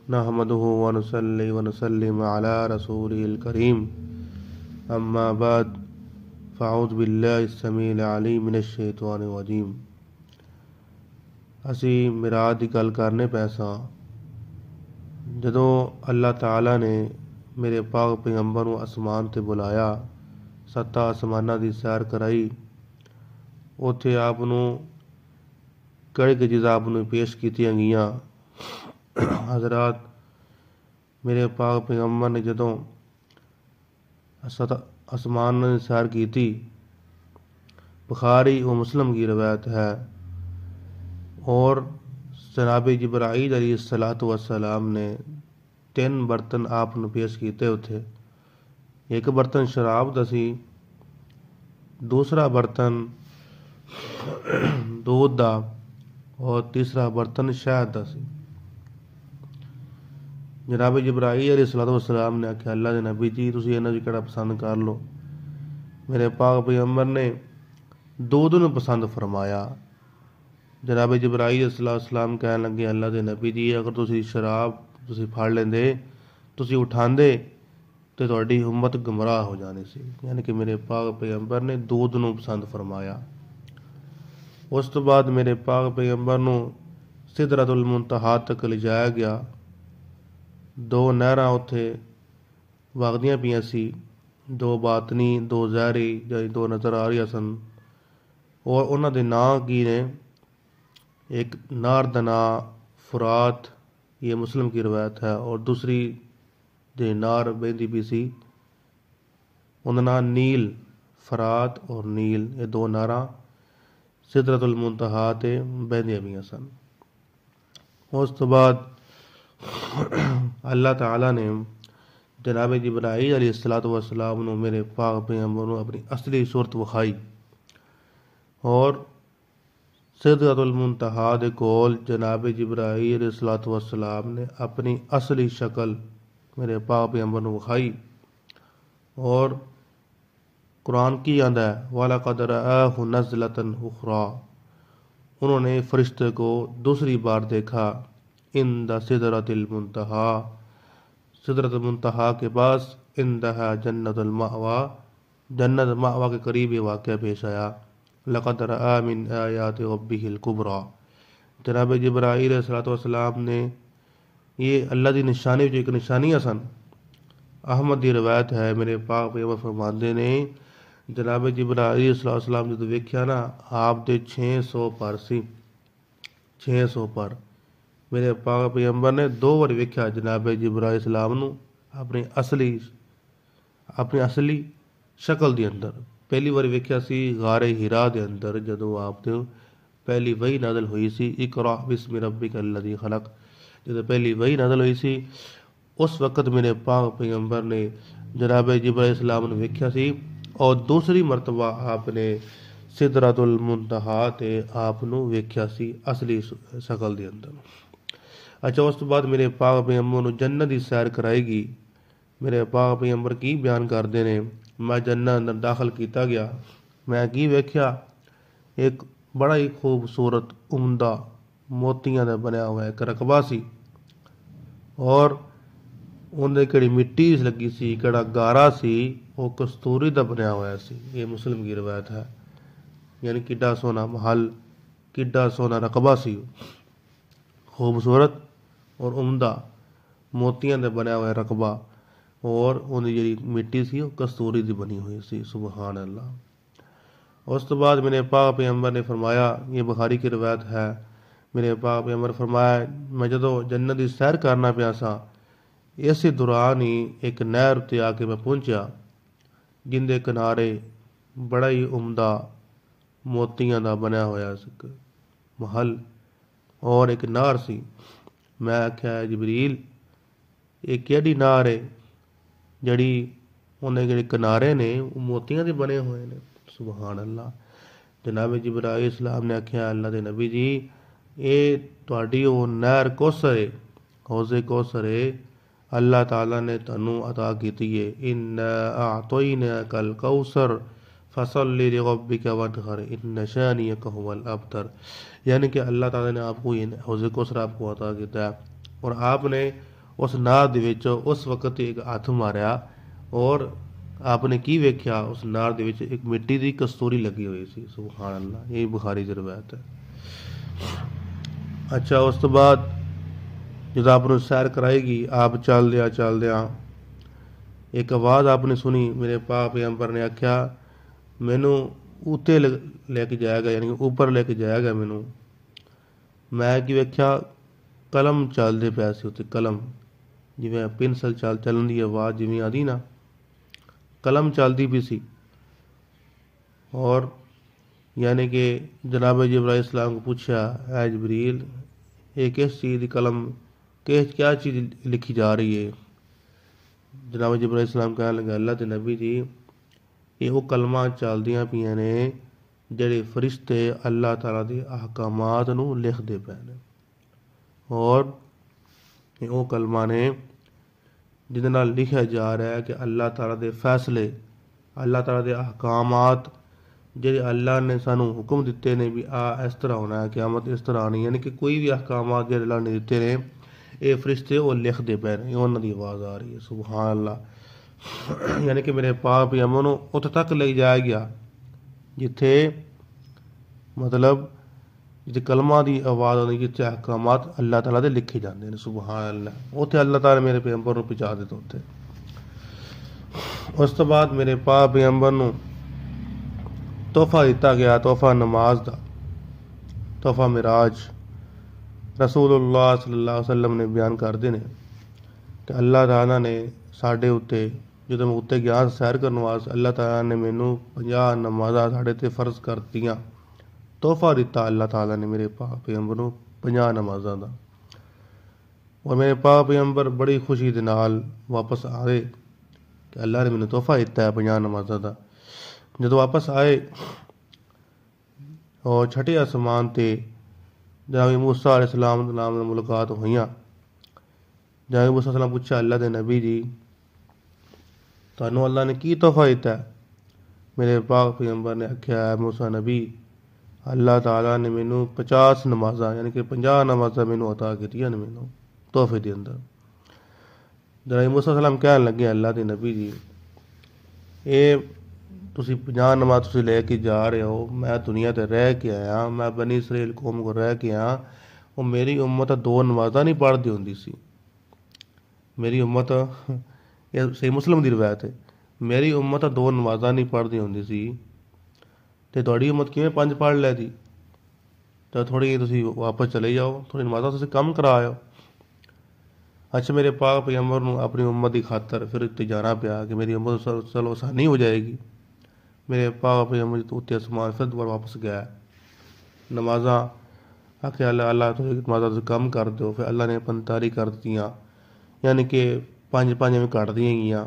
नहमदुहु व नुसल्ली व नुसल्लिम अला रसूलिल करीम अम्मा बाद फ़अऊज़ु बिल्लाहि अस्समीइल अलीम मिनश शैतानिर रजीम। ਅਸੀਂ ਮਿਰਾਜ ਦੀ ਗੱਲ ਕਰਨੇ ਪਏ ਸਾਂ। ਜਦੋਂ ਅੱਲਾਹ ਤਾਲਾ ਨੇ ਮੇਰੇ ਪਾਕ ਪੈਗੰਬਰ ਨੂੰ ਅਸਮਾਨ ਤੇ ਬੁਲਾਇਆ, ਸੱਤਾਂ ਅਸਮਾਨਾਂ ਦੀ ਸੈਰ ਕਰਾਈ, ਉੱਥੇ ਆਪ ਨੂੰ ਕੜੇ ਕੁ ਚੀਜ਼ਾਂ ਆਪ ਨੂੰ ਪੇਸ਼ ਕੀਤੀਆਂ ਗਈਆਂ। हज़रात मेरे पाक पैगंबर ने जदों आसमान ने सैर की थी, बुखारी व मुस्लिम की रवायत है, और जनाब जिब्राईल अलैहिस्सलातु वस्सलाम ने 3 बर्तन आप ਨੂੰ पेश ਕੀਤੇ ਉੱਥੇ। एक बर्तन शराब ਦਾ ਸੀ, दूसरा बर्तन दूध ਦਾ, और तीसरा बर्तन शहद ਦਾ ਸੀ। जनाब जिब्राईल अलैहिस्सलाम ने आख्या, अल्लाह के नबी जी तुसीं इन्हां विच किहड़ा पसंद कर लो। मेरे पाक पैगंबर ने दूध नूं पसंद फरमाया। जनाब जिब्राईल अलैहिस्सलाम कहन लगे, अल्लाह के नबी जी अगर तुसीं शराब तुसीं फड़ लेंदे, तुसीं उठांदे तो तुहाडी उम्मत गुमराह हो जानी सी। यानी कि मेरे पाक पैगंबर ने दूध नूं पसंद फरमाया। उस तो बाद मेरे पाक पैगंबर नूं सिदरतुल मुंतहा तक लिजाया गया। 2 नहरां उत्थे वगदियां पईयां सी, 2 बातनी 2 ज़हरी जां 2 नज़र आ रही सन, और उन्हां दे नां की ने। एक नहर दा नां फुरात, ये मुस्लिम की रवायत है, और दूसरी जे नहर बहती पई सी उहदा नां नील। फरात और नील, ये 2 नहरां सिदरतुल मुंतहा ते बहदियां पईयां सन। उस तो बाद अल्लाह ताला ने जनाब जिब्राईल अलैहिस्सलातु वस्सलाम नूं मेरे पाक पैगंबर नूं अपनी असली सूरत विखाई, और सिदरतुल मुंतहा दे कोल जनाब जिब्राईल अलैहिस्सलातु वस्सलाम ने अपनी असली शक्ल मेरे पाक पैगंबर नूं विखाई। और कुरान की आंदा है, वलक़द रआहु नज़लतन उख़रा, उन्होंने फरिश्ते को दूसरी बार देखा। इंदा सिदरतुल मुंतहा, सिदरतुल मुंतहा के पास, इंदहा जन्नतुल मअवा, जन्नत मअवा के करीब ये वाक़या पेश आया। लक़द रआ मिन आयाति रब्बिहिल कुबरा, जनाब जिब्राईल अलैहिस्सलाम ने ये अल्लाह की निशानी जो एक निशानियाँ सन। अहमद की रवायत है, मेरे पाक पैगंबर फरमाते ने जनाब जिब्राईल अलैहिस्सलाम जो वेख्या ना, आप दे 600 पर सी, 600 पर। मेरे पाक पैगंबर ने 2 बार वेख्या जनाब जिब्राईल अलैहिस्सलाम नूं अपनी असली शक्ल दे अंदर। पहली बार वेख्या सी गारे हिरा दे अंदर, जदों आप ते पहली वही नाज़िल हुई सी, इक़रा बिस्मि रब्बिकल लज़ी खलक़, जदों पहली वही नाज़िल हुई सी, उस वक़्त मेरे पाक पैगंबर ने जनाब जिब्राईल अलैहिस्सलाम नूं वेख्या सी। और दूसरी मरतबा आपने सिदरतुल मुंतहा ते आप नूं वेख्या सी असली शक्ल दे अंदर। अच्छा, उस तो बाद मेरे पाक पैगंबर नूं जन्नत की सैर कराएगी। मेरे पाक पैगंबर की बयान करते ने, मैं जन्नत अंदर दाखिल किया गया, मैं की वेख्या, एक बड़ा ही खूबसूरत उम्दा मोतियां दा बनया हुआ एक रकबा सी, और उन्हें कड़ी मिट्टी लगी सी, कड़ा गारा सी, वो कस्तूरी दा बनया हुआ सी। ये मुस्लिम की रवायत है। यानी किड्डा सोना महल, किड्डा सोना रकबा सी, खूबसूरत और उम्दा मोतियां दे बनया हुआ रकबा, और उन्हें जी मिट्टी सी वो कस्तूरी दी बनी हुई सी। सुबहान अल्लाह। उस तो बाद मेरे पाक पैगंबर ने फरमाया, ये बुखारी की रवायत है, मेरे पाक पैगंबर फरमाया, मैं जदों जन्नत की सैर करना पिया सा, इस दौरान ही एक नहर उत्ते आके मैं पहुंचा, जिंदे किनारे बड़ा ही उम्दा मोतियां दा बनया होया महल और एक नहर सी। मैं आख्या, जिबरील ये केड़ी नहर है जड़ी उन्हें जेड़े किनारे ने मोतियां दे बने हुए ने। सुबहान अल्लाह। जनाब जिब्राईल इस्लाम ने आख्या, अल्लाह के नबी जी ये तुहाडी वो नहर कौसर है, हौज़े कौसर है, अल्लाह ताला ने तनू अता की है। इन्ना अअतैनाकल कौसर फसल्लि लिरब्बिका वनहर इन्न शानियका हुवल अबतर। यानी कि अल्लाह ताला ने आपको ये हौज़े कौसर आपको अता किया है, और आपने उस नार दे विच उस वक्त एक हथ मारिया और आपने की वेख्या उस नार दे विच एक मिट्टी दी कस्तूरी लगी हुई सी। सुभान अल्लाह, ये बुखारी च रवायत है। अच्छा, उस तो बाद जब आपने सैर कराएगी, आप चलदिया एक आवाज़ आपने सुनी, मेरे पाक पैगंबर ने आख्या मैनू उत्ते लेके जाएगा, यानी कि ऊपर लेके जाएगा मैनू। मैं की वेख्या कलम चलते पै सी उत्ते, कलम जिवें पेंसिल चलन की आवाज़ जिवें आती ना, कलम चलती पई सी। और यानी कि जनाब जिब्राइल इस्लाम को पूछा, है जबरील ये किस चीज़ की कलम, क्या चीज़ लिखी जा रही है? जनाब जिब्राइल इस्लाम कहने लगे, अल्लाह के नबी जी ये वो कलमां चलदियां पियां ने ਜਿਹੜੇ फरिश्ते अल्लाह ताला के अहकामात नूं लिखते पे ने। और वो कलमा ने जिहदे नाल लिखिया जा रहा है कि अल्लाह ताला के फैसले, अल्लाह ताला के अहकामात ਜਿਹੜੇ अल्लाह ने सानू हुक्म दिते ने भी आ इस तरह होना है, क़यामत इस तरह आनी, यानी कि कोई भी अहकामात ਜਿਹੜੇ अल्लाह ने दिते ने ये फरिश्ते वो लिखते पे ने, उन्हां दी आवाज़ आ रही है। सुभान अल्लाह। यानी कि मेरे पाक पैगंबर नूं उत्थे तक ले जाया गया जिथे मतलब जिथे कलमा की आवाज़ आती, जिथे अहकामात अल्लाह ताला दे लिखे जाते हैं। सुभान अल्लाह। उत्थे अल्लाह ताला मेरे पैगंबर नूं पहुंचा दिता उत्थे। उस तो बाद मेरे पाक पैगंबर नूं तोहफा दिता गया, तोहफा नमाज का, तोहफा मिराज। रसूलुल्लाह सल्लल्लाहु अलैहि वसल्लम ने बयान करते हैं कि अल्लाह ताला ने साढ़े उत्ते जो मैं उत्ते गया सैर करने वास्ते, अल्लाह ताला ने मैनू 50 नमाज़ां साढ़े ते फर्ज कर दियां। तोहफा दिता अल्लाह ताला ने मेरे पाक पैगंबर नूं 50 नमाज़ां दा। और मेरे पाक पैगंबर बड़ी खुशी दे नाल वापस आए कि अल्लाह ने मैनू तोहफा दिता है 50 नमाज़ां दा। जदों वापस आए और छठे आसमान ते जनाब मूसा अलैहिस्सलाम नाल मुलाकात होइयां। जनाब मूसा अलैहिस्सलाम पूछा, अल्लाह के नबी जी तुहानू अल्लाह ने की तोहफा दिता है? मेरे पाक पैगंबर ने आख्या, है मूसा नबी अल्लाह ताला ने मैनू 50 नमाज़ां यानी कि 50 नमाज़ां मैनू अता कीतियां ने मैनू तोहफे के अंदर। जनाब मूसा अलैहिस्सलाम कहन लगे, अल्लाह के नबी जी ये तुसी 50 नमाज़ तुसी लेके जा रहे हो, मैं दुनिया ते रह के आया, मैं बनी इसराइल कौम को रह के आया, और मेरी उम्मत 2 नमाज़ां नहीं पढ़दी हुंदी सी। मेरी उम्मत, ये सही मुस्लिम दी रवायत है, मेरी उम्मत 2 नमाज़ां नहीं पढ़दी हुंदी सी ते तुहाडी उम्मत किवें 5 पढ़ लैदी? तो थोड़ी तुसी वापस चले जाओ, थोड़ी नमाज़ां तुसी कम कराओ। अच्छा, मेरे पाक पैगंबर नूं अपनी उम्मत की खातर फिर उत्ते जाना पिया कि मेरी उम्मत चलो आसानी हो जाएगी। मेरे पाक पैगंबर उत्ते आसमान फिर दोबारा वापस गया, नमाज़ां आख्या अल्लाह थोड़ी नमाज़ां तुसी कम कर दो। फिर अल्लाह ने 45 कर दियाँ, यानी कि 5 में घट दियां गईयां।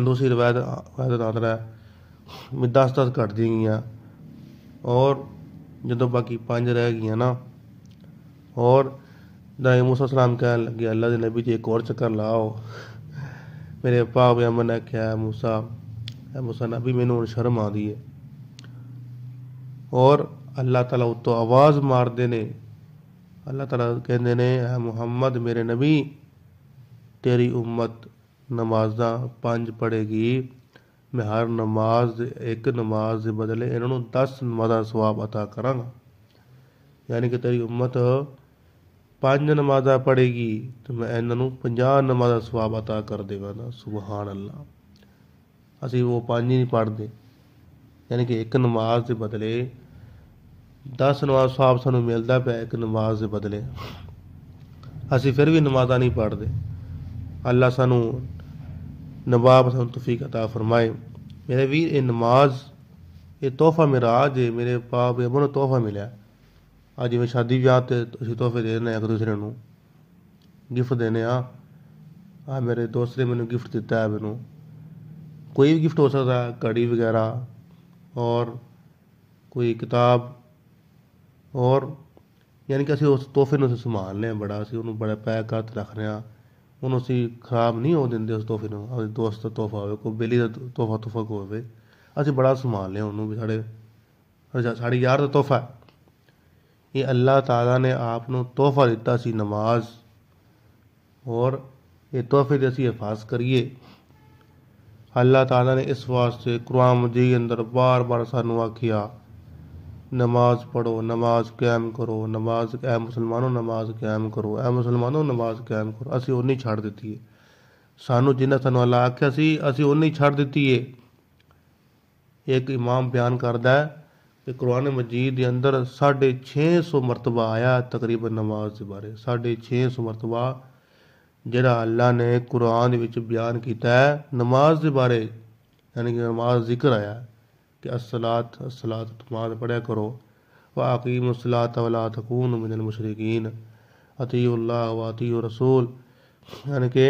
दूसरी रवायत आंदा है 10 घट दी गईयां। और जदों बाकी 5 रह गईयां ना, और जनाब मूसा सलाम कहन लगे, अल्लाह के नबी जी एक और चक्कर लाओ। मेरे पाक पैगंबर ने आख्या, मूसा नबी मैनू हुण शर्म आंदी है। और अल्लाह ताला उत्तों आवाज़ मारदे ने, अल्लाह ताला कहंदे ने, है मुहम्मद मेरे नबी तेरी उम्मत नमाज़ां 5 पढ़ेगी, मैं हर नमाज एक नमाज के बदले इन्हों 10 नमाज़ां सवाब अता करांगा। यानी कि तेरी उम्मत 5 नमाज़ां पढ़ेगी तो मैं इन्हों 50 नमाज़ां सवाब अता कर देवांगा। सुबहान अल्लाह। असी वो 5 ही नहीं पढ़ते, यानी कि एक नमाज के बदले 10 नमाज सवाब सानू मिलता पाया एक नमाज के बदले। असी फिर भी नमाज़ां नहीं पढ़ते। अल्लाह सानू नवाब सानू तौफीक अता फरमाए। मेरे वीर ये नमाज ये तोहफा मिराज है, मेरे पाक पैगंबर नूं तोहफा मिलिया। अज जिवें शादी ब्याह ते असीं तोहफे देने एक दूसरे नूं गिफ्ट देने आ मेरे दोस्त ने मैनू गिफ्ट दिता है, मैनू कोई भी गिफ्ट हो सकता है, घड़ी वगैरह और कोई किताब। और यानी कि असीं उस तोहफे नूं संभालने बड़ा, असीं उहनूं बड़ा पैक करके रखने आ, ਉਹਨੂੰ ਅਸੀਂ ਖਰਾਬ ਨਹੀਂ ਹੋ ਦਿੰਦੇ ਉਸ ਤੋਹਫੇ ਨੂੰ। ਆਪਣੇ ਦੋਸਤ ਦਾ ਤੋਹਫਾ ਹੋਵੇ, ਕੋਈ ਬੇਲੀ ਦਾ ਤੋਹਫਾ ਕੋਈ ਹੋਵੇ, ਅਸੀਂ ਬੜਾ ਸੰਭਾਲਦੇ ਹਾਂ ਉਹਨੂੰ ਵੀ ਸਾਡੇ ਯਾਰ ਦਾ ਤੋਹਫਾ। ਇਹ ਅੱਲਾਹ ਤਾਲਾ ਨੇ ਆਪ ਨੂੰ ਤੋਹਫਾ ਦਿੱਤਾ ਸੀ ਨਮਾਜ਼, और ये तोहफे की असी हिफाज करिए। अल्लाह ताला ने इस वास्ते कुरान मजीद अंदर बार बार सानू आखिया नमाज पढ़ो, नमाज कायम करो, नमाज ए मुसलमानों नमाज कायम करो, ए मुसलमानों नमाज कायम करो। असी उन्नी छड़ दित्ती है, सानू जिन्ना सानू अल्लाह आख्या सी असी उन्नी छड़ दित्ती है। एक इमाम बयान करदा है कि कुरान मजीद के अंदर 650 मरतबा आया तकरीबन नमाज के बारे, 650 मरतबा जिहड़ा अल्लाह ने कुरान विच बयान किया है नमाज के बारे, यानी कि नमाज जिक्र आया कि अस्सलात अस्सलात नमाज पढ़िया करो, व अकीमुस्सलात वला तकूनु मिनल मुशरिकीन, अतीउल्लाह व अतीउ रसूल, यानी कि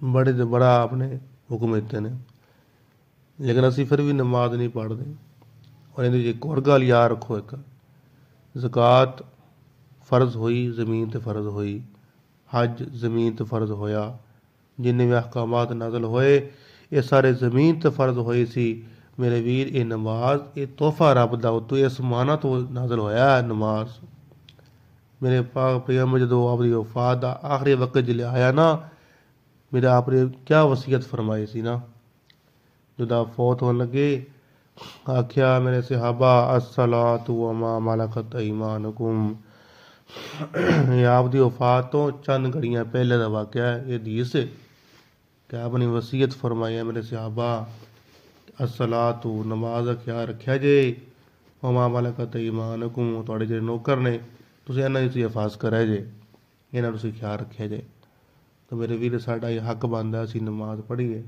बड़े तो बड़ा आपने हुक्म दिते ने। लेकिन असी फिर भी नमाज नहीं पढ़ते। और इहदे एक होर गल याद रखो, एक ज़कात फ़र्ज हुई ज़मीन ते फ़र्ज हुई, हज ज़मीन ते फ़र्ज होया, जिन्ने भी अहकामात नाज़ल होए ये सारे ज़मीन ते फ़र्ज होए सी। मेरे वीर ये नमाज ये तोहफा रब दा उत्तों आसमाना तो नाज़ल होया है नमाज। मेरे पाक पैगंबर जो अपनी वफात दा आखिरी वक्त जिले आया ना, मेरे आपने क्या वसीयत फरमाई सी ना, जुदा फौत होने लगे आख्या मेरे सहाबा अस्सलातु व मा मलकत ईमानुकुम। ये आपकी वफात तो चंद घड़ियाँ पहले का वाक़या है, ये हदीस है कि आपने वसीयत फरमाई है मेरे सहाबा अस्सलातु नमाज का ख्याल रखा जे, व मा मलकत ईमानुकुम तुहाडे जिहड़े नौकर ने तुसीं इन्हां दी हिफाज करै जे, इन्हां तुसीं ख्याल रखिया जे। तो मेरे वीर साडा ये हक बनदा है असीं नमाज पढ़ीए,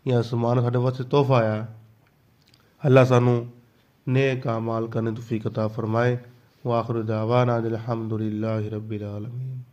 ये आसमान साडे वास्ते तोहफा आया। अल्लाह सानू नेक अमाल करने तौफीक अता फरमाए। व आखिर दावाना अनिल हम्दुलिल्लाहि रब्बिल आलमीन।